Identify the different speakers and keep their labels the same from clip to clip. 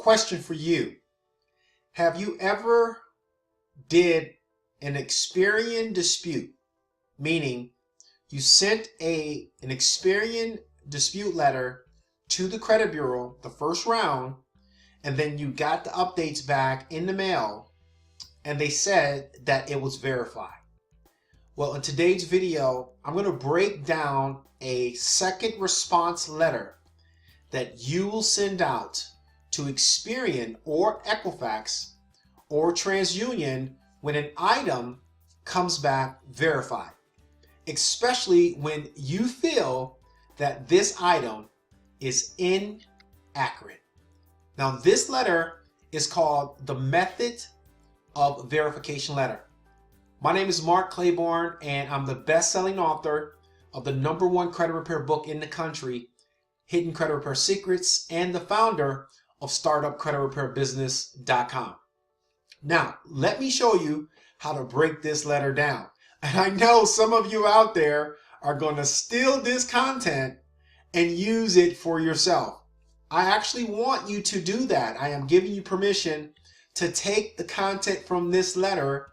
Speaker 1: question for you. Have you ever did an Experian dispute? Meaning you sent an Experian dispute letter to the credit bureau the first round, and then you got the updates back in the mail and they said that it was verified. Well, in today's video, I'm going to break down a second response letter that you will send out to Experian or Equifax or TransUnion when an item comes back verified, especially when you feel that this item is inaccurate. Now, this letter is called the Method of Verification Letter. My name is Mark Claiborne, and I'm the best-selling author of the #1 credit repair book in the country, Hidden Credit Repair Secrets, and the founder of StartupCreditRepairBusiness.com. Now, let me show you how to break this letter down. And I know some of you out there are going to steal this content and use it for yourself. I actually want you to do that. I am giving you permission to take the content from this letter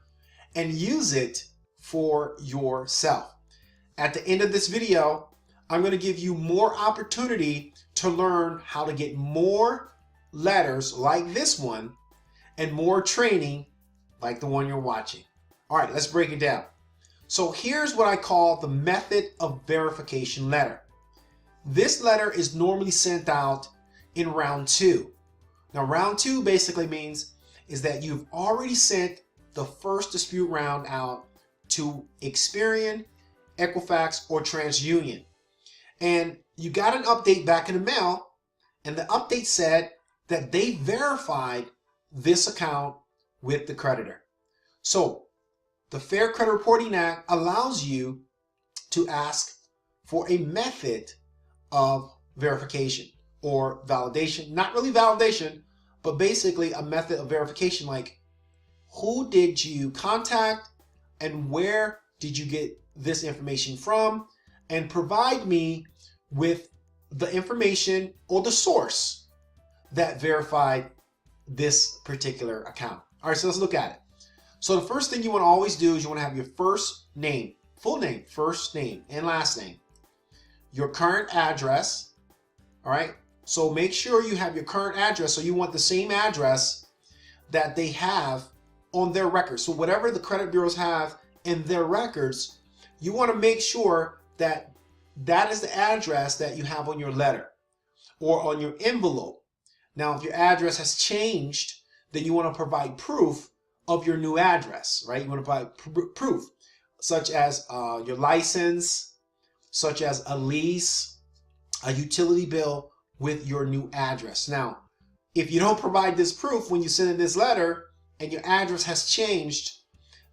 Speaker 1: and use it for yourself. At the end of this video, I'm going to give you more opportunity to learn how to get more letters like this one and more training like the one you're watching. All right, let's break it down. So here's what I call the Method of Verification letter. This letter is normally sent out in round 2. Now, round 2 basically means is that you've already sent the first dispute round out to Experian, Equifax, or TransUnion. And you got an update back in the mail, and the update said that they verified this account with the creditor. So the Fair Credit Reporting Act allows you to ask for a method of verification or validation. Not really validation, but basically a method of verification, like who did you contact and where did you get this information from, and provide me with the information or the source that verified this particular account. All right, so let's look at it. So the first thing you want to always do is you want to have your first name, full name, first name and last name, your current address. All right, so make sure you have your current address. So you want the same address that they have on their records. So whatever the credit bureaus have in their records, you want to make sure that that is the address that you have on your letter or on your envelope. Now, if your address has changed, then you want to provide proof of your new address, right? You want to provide proof such as your license, such as a lease, a utility bill with your new address. Now, if you don't provide this proof when you send in this letter and your address has changed,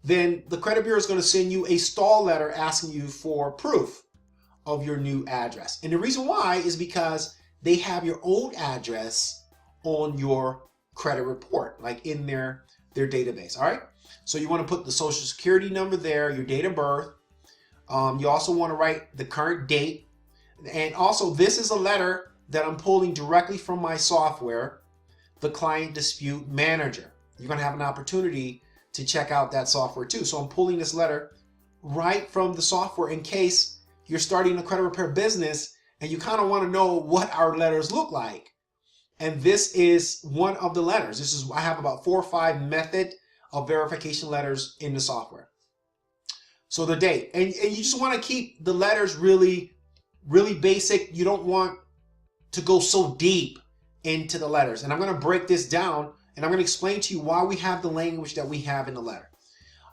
Speaker 1: then the credit bureau is going to send you a stall letter asking you for proof of your new address. And the reason why is because they have your old address on your credit report, like in their database. All right, so you want to put the social security number there, your date of birth. You also want to write the current date, and also this is a letter that I'm pulling directly from my software, the Client Dispute Manager. You're going to have an opportunity to check out that software too. So I'm pulling this letter right from the software in case you're starting a credit repair business and you kind of want to know what our letters look like. And this is one of the letters. I have about 4 or 5 method of verification letters in the software. So the date, and you just want to keep the letters really, really basic. You don't want to go so deep into the letters. And I'm going to break this down and I'm going to explain to you why we have the language that we have in the letter.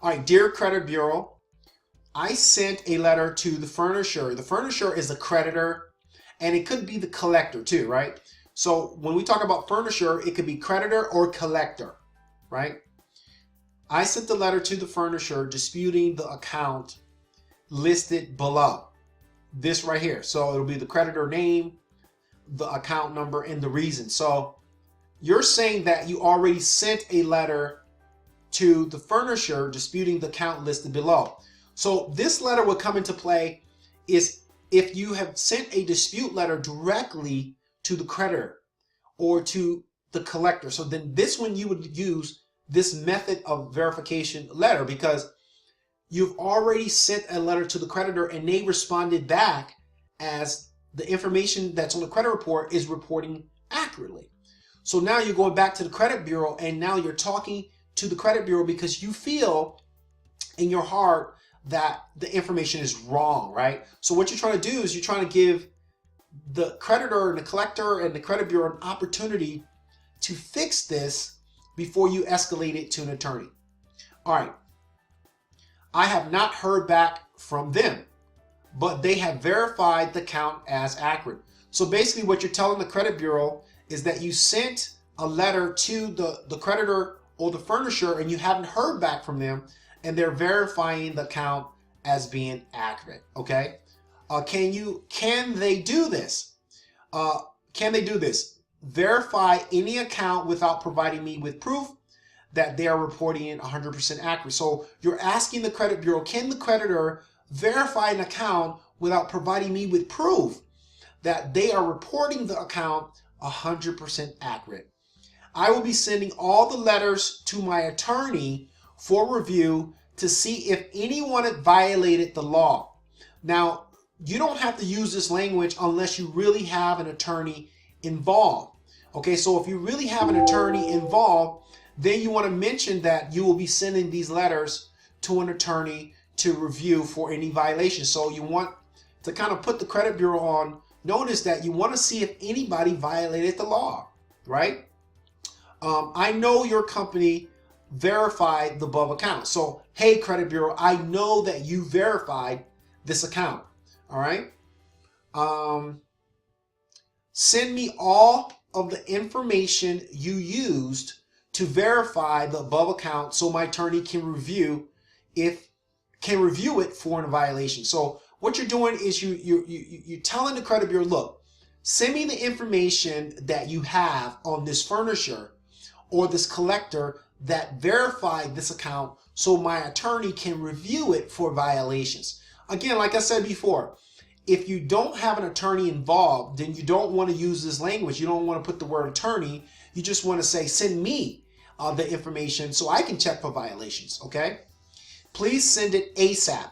Speaker 1: All right, dear credit bureau, I sent a letter to the furnisher. The furnisher is the creditor, and it could be the collector too, right? So when we talk about furnisher, it could be creditor or collector, right? I sent the letter to the furnisher disputing the account listed below. This right here. So it'll be the creditor name, the account number, and the reason. So you're saying that you already sent a letter to the furnisher disputing the account listed below. So this letter would come into play is if you have sent a dispute letter directly to the creditor or to the collector. So then this one you would use this method of verification letter because you've already sent a letter to the creditor and they responded back as the information that's on the credit report is reporting accurately. So now you're going back to the credit bureau and now you're talking to the credit bureau because you feel in your heart that the information is wrong, right? So what you're trying to do is you're trying to give the creditor and the collector and the credit bureau an opportunity to fix this before you escalate it to an attorney. All right. I have not heard back from them, but they have verified the count as accurate. So basically what you're telling the credit bureau is that you sent a letter to the creditor or the furnisher and you haven't heard back from them and they're verifying the count as being accurate, okay? Can they do this? Can they do this? Verify any account without providing me with proof that they are reporting it 100% accurate. So you're asking the credit bureau, can the creditor verify an account without providing me with proof that they are reporting the account 100% accurate? I will be sending all the letters to my attorney for review to see if anyone had violated the law. Now, you don't have to use this language unless you really have an attorney involved. Okay, so if you really have an attorney involved, then you want to mention that you will be sending these letters to an attorney to review for any violations. So you want to kind of put the credit bureau on notice that you want to see if anybody violated the law, right? I know your company verified the above account. So, hey, credit bureau, I know that you verified this account. All right. Send me all of the information you used to verify the above account so my attorney can review it for a violation. So what you're doing is you're telling the credit bureau, look, send me the information that you have on this furnisher or this collector that verified this account so my attorney can review it for violations. Again, like I said before, if you don't have an attorney involved, then you don't want to use this language. You don't want to put the word attorney. You just want to say, send me the information so I can check for violations, okay? Please send it ASAP,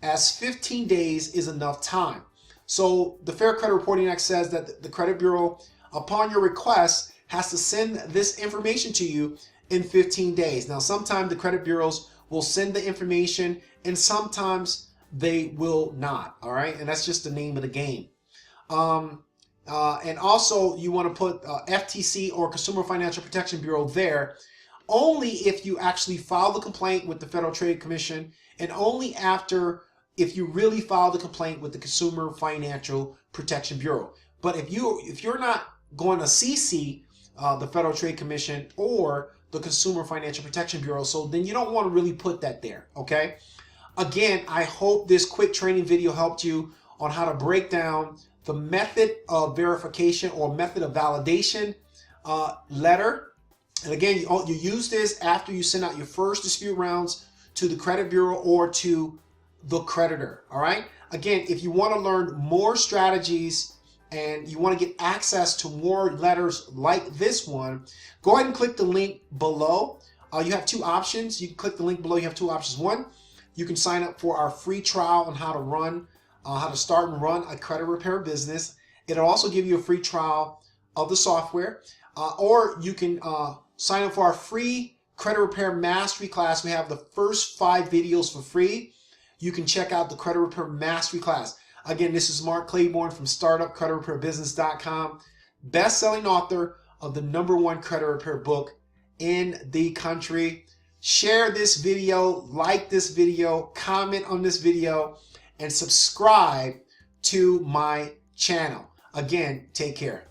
Speaker 1: as 15 days is enough time. So the Fair Credit Reporting Act says that the credit bureau, upon your request, has to send this information to you in 15 days. Now, sometimes the credit bureaus will send the information and sometimes they will not, all right? And that's just the name of the game. And also you want to put FTC or Consumer Financial Protection Bureau there only if you actually file the complaint with the Federal Trade Commission and only after if you really file the complaint with the Consumer Financial Protection Bureau. But if you're not going to CC the Federal Trade Commission or the Consumer Financial Protection Bureau, so then you don't want to really put that there, okay? Again, I hope this quick training video helped you on how to break down the method of verification or method of validation letter. And again, you use this after you send out your first dispute rounds to the credit bureau or to the creditor, all right? Again, if you want to learn more strategies and you want to get access to more letters like this one, go ahead and click the link below. You have two options. You can click the link below. You have two options. One, you can sign up for our free trial on how to start and run a credit repair business. It'll also give you a free trial of the software. Or you can sign up for our free credit repair mastery class. We have the first 5 videos for free. You can check out the credit repair mastery class. Again, this is Mark Claiborne from StartupCreditRepairBusiness.com, best-selling author of the #1 credit repair book in the country. Share this video, like this video, comment on this video, and subscribe to my channel. Again, take care.